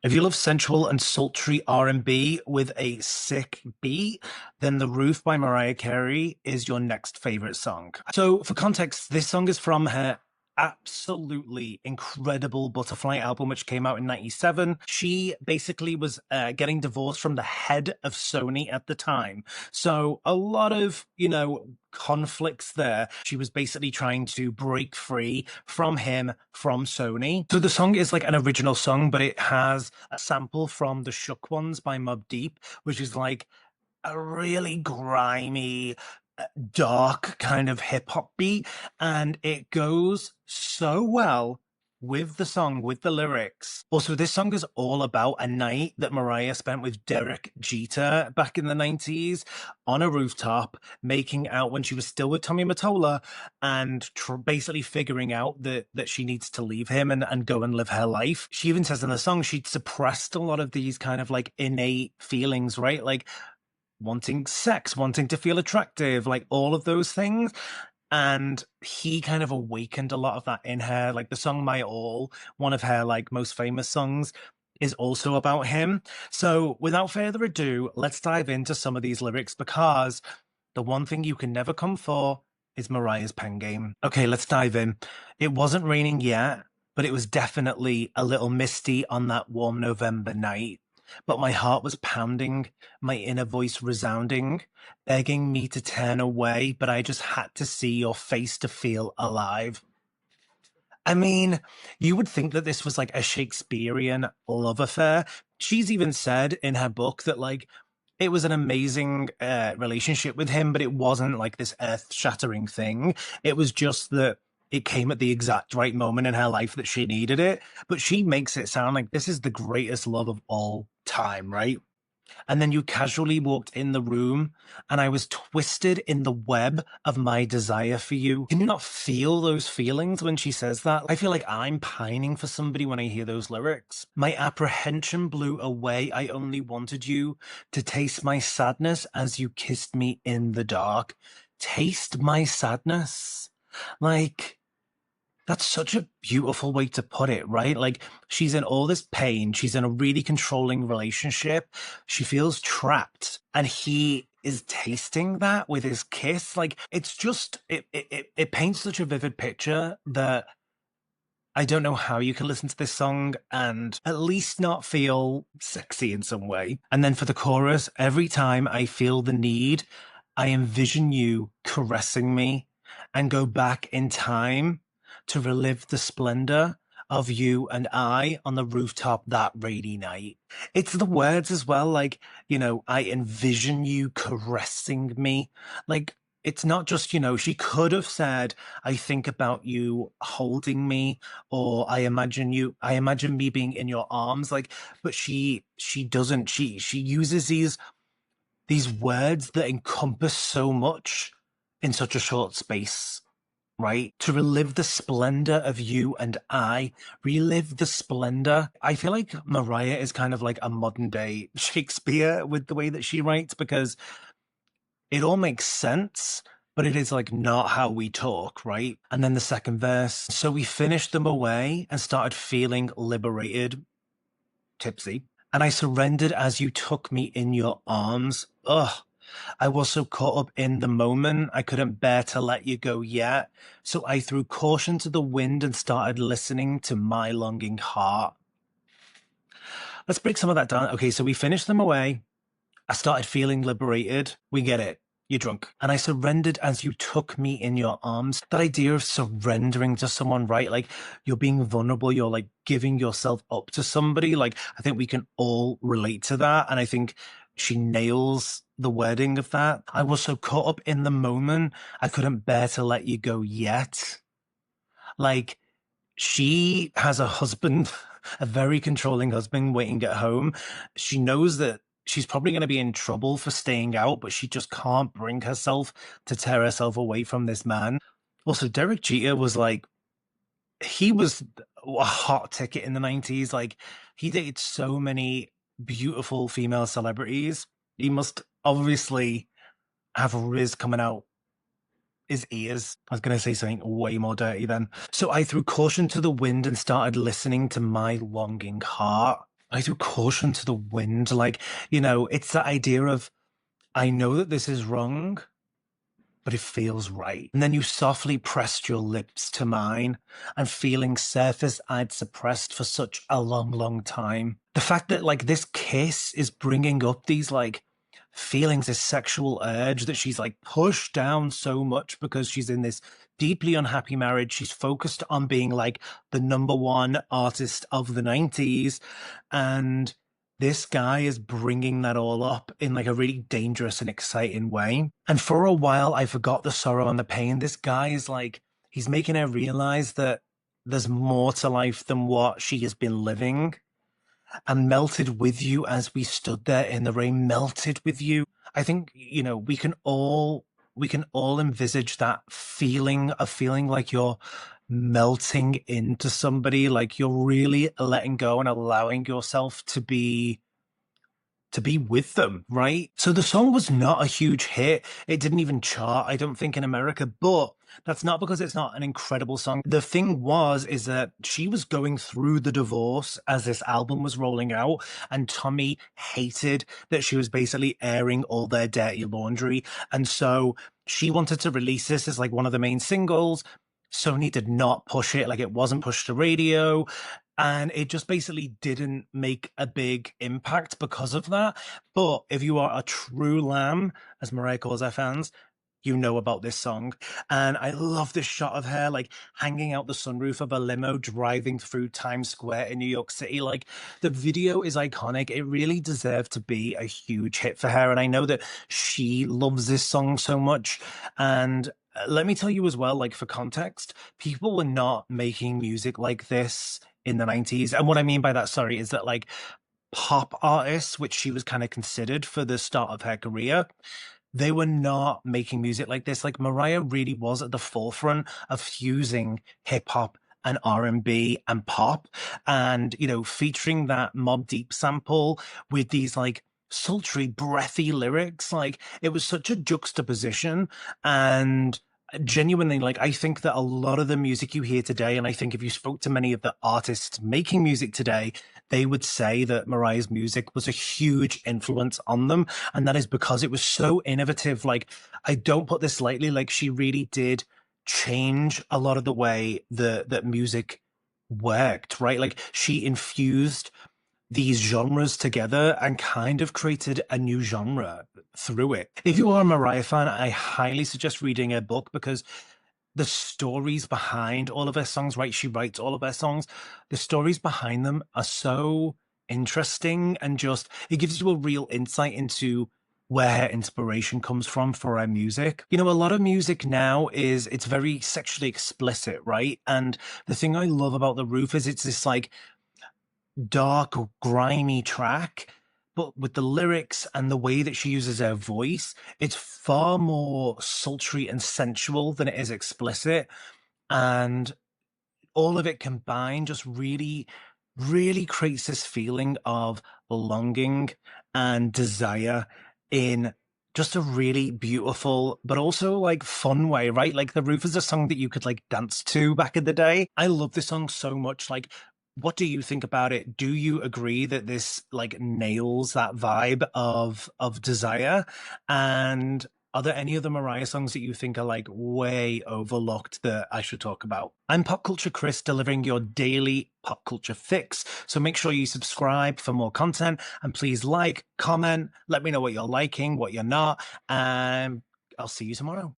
If you love sensual and sultry R&B with a sick beat, then The Roof by Mariah Carey is your next favorite song. So, for context, this song is from her absolutely incredible Butterfly album, which came out in 97. She basically was getting divorced from the head of Sony at the time. So a lot of, conflicts there. She was basically trying to break free from him, from Sony. So the song is like an original song, but it has a sample from the Shook Ones by Mobb Deep, which is like a really grimy, dark kind of hip hop beat, and it goes so well with the song, with the lyrics. Also, this song is all about a night that Mariah spent with Derek Jeter back in the 90s on a rooftop, making out when she was still with Tommy Mottola and basically figuring out that she needs to leave him and go and live her life. She even says in the song she'd suppressed a lot of these kind of like innate feelings, right? Like wanting sex, wanting to feel attractive, like all of those things. And he kind of awakened a lot of that in her. Like the song My All, one of her like most famous songs, is also about him. So without further ado, let's dive into some of these lyrics because the one thing you can never come for is Mariah's pen game. Okay, let's dive in. It wasn't raining yet, but it was definitely a little misty on that warm November night. But my heart was pounding, my inner voice resounding, begging me to turn away, but I just had to see your face to feel alive. I mean, you would think that this was like a Shakespearean love affair. She's even said in her book that like it was an amazing relationship with him, but it wasn't like this earth-shattering thing. It was just that it came at the exact right moment in her life that she needed it. But she makes it sound like this is the greatest love of all time, right? And then you casually walked in the room, and I was twisted in the web of my desire for you. Can you not feel those feelings when she says that? I feel like I'm pining for somebody when I hear those lyrics. My apprehension blew away. I only wanted you to taste my sadness as you kissed me in the dark. Taste my sadness. Like, that's such a beautiful way to put it, right? Like she's in all this pain. She's in a really controlling relationship. She feels trapped and he is tasting that with his kiss. Like it's just, it paints such a vivid picture that I don't know how you can listen to this song and at least not feel sexy in some way. And then for the chorus, every time I feel the need, I envision you caressing me and go back in time to relive the splendor of you and I on the rooftop that rainy night. It's the words as well, like, I envision you caressing me. Like, it's not just, she could have said, I think about you holding me, or I imagine me being in your arms. Like, but she doesn't. She uses these words that encompass so much in such a short space, right? To relive the splendor of you and I, relive the splendor. I feel like Mariah is kind of like a modern day Shakespeare with the way that she writes because it all makes sense, but it is like not how we talk, right? And then the second verse. So we finished them away and started feeling liberated, tipsy. And I surrendered as you took me in your arms. Ugh. I was so caught up in the moment, I couldn't bear to let you go yet. So I threw caution to the wind and started listening to my longing heart. Let's break some of that down. Okay, so we finished them away. I started feeling liberated. We get it. You're drunk. And I surrendered as you took me in your arms. That idea of surrendering to someone, right? Like you're being vulnerable. You're like giving yourself up to somebody. Like I think we can all relate to that. And I think she nails the wording of that. I was so caught up in the moment. I couldn't bear to let you go yet. Like she has a husband, a very controlling husband waiting at home. She knows that she's probably going to be in trouble for staying out, but she just can't bring herself to tear herself away from this man. Also, Derek Jeter was like, he was a hot ticket in the 90s. Like, he dated so many beautiful female celebrities. He must obviously have riz coming out his ears. I was going to say something way more dirty then. So I threw caution to the wind and started listening to my longing heart. I threw caution to the wind. Like, it's the idea of, I know that this is wrong, but it feels right. And then you softly pressed your lips to mine, and feeling surface I'd suppressed for such a long, long time. The fact that, like, this kiss is bringing up these, like, feelings, this sexual urge that she's, like, pushed down so much because she's in this deeply unhappy marriage. She's focused on being, like, the number one artist of the 90s. And this guy is bringing that all up in like a really dangerous and exciting way. And for a while, I forgot the sorrow and the pain. This guy is like, he's making her realize that there's more to life than what she has been living. And melted with you as we stood there in the rain, melted with you. I think, we can all envisage that feeling of feeling like you're melting into somebody, like you're really letting go and allowing yourself to be with them, right? So the song was not a huge hit. It didn't even chart, I don't think, in America, but that's not because it's not an incredible song. The thing is that she was going through the divorce as this album was rolling out, and Tommy hated that she was basically airing all their dirty laundry. And so she wanted to release this as like one of the main singles. Sony did not push it, like it wasn't pushed to radio, and it just basically didn't make a big impact because of that. But if you are a true lamb, as Mariah calls her fans, you know about this song. And I love this shot of her like hanging out the sunroof of a limo driving through Times Square in New York City. Like, the video is iconic. It really deserved to be a huge hit for her. And I know that she loves this song so much. And let me tell you as well, like, for context, people were not making music like this in the 90s. And what I mean by that, sorry, is that like pop artists, which she was kind of considered for the start of her career, they were not making music like this. Like, Mariah really was at the forefront of fusing hip hop and R&B and pop, and featuring that Mobb Deep sample with these like sultry, breathy lyrics. Like, it was such a juxtaposition. And genuinely, like, I think that a lot of the music you hear today, and I think if you spoke to many of the artists making music today, they would say that Mariah's music was a huge influence on them. And that is because it was so innovative. Like, I don't put this lightly, like, she really did change a lot of the way that music worked, right? Like, she infused these genres together and kind of created a new genre through it. If you are a Mariah fan, I highly suggest reading her book, because the stories behind all of her songs, right? She writes all of her songs. The stories behind them are so interesting, and just it gives you a real insight into where her inspiration comes from for her music. A lot of music now it's very sexually explicit, right? And the thing I love about The Roof is it's this like dark, grimy track, but with the lyrics and the way that she uses her voice, it's far more sultry and sensual than it is explicit. And all of it combined just really, really creates this feeling of longing and desire in just a really beautiful, but also like fun way, right? Like, The Roof is a song that you could like dance to back in the day. I love this song so much. Like, what do you think about it? Do you agree that this like nails that vibe of desire? And are there any other Mariah songs that you think are like way overlooked that I should talk about? I'm Pop Culture Chris, delivering your daily pop culture fix. So make sure you subscribe for more content, and please like, comment, let me know what you're liking, what you're not, and I'll see you tomorrow.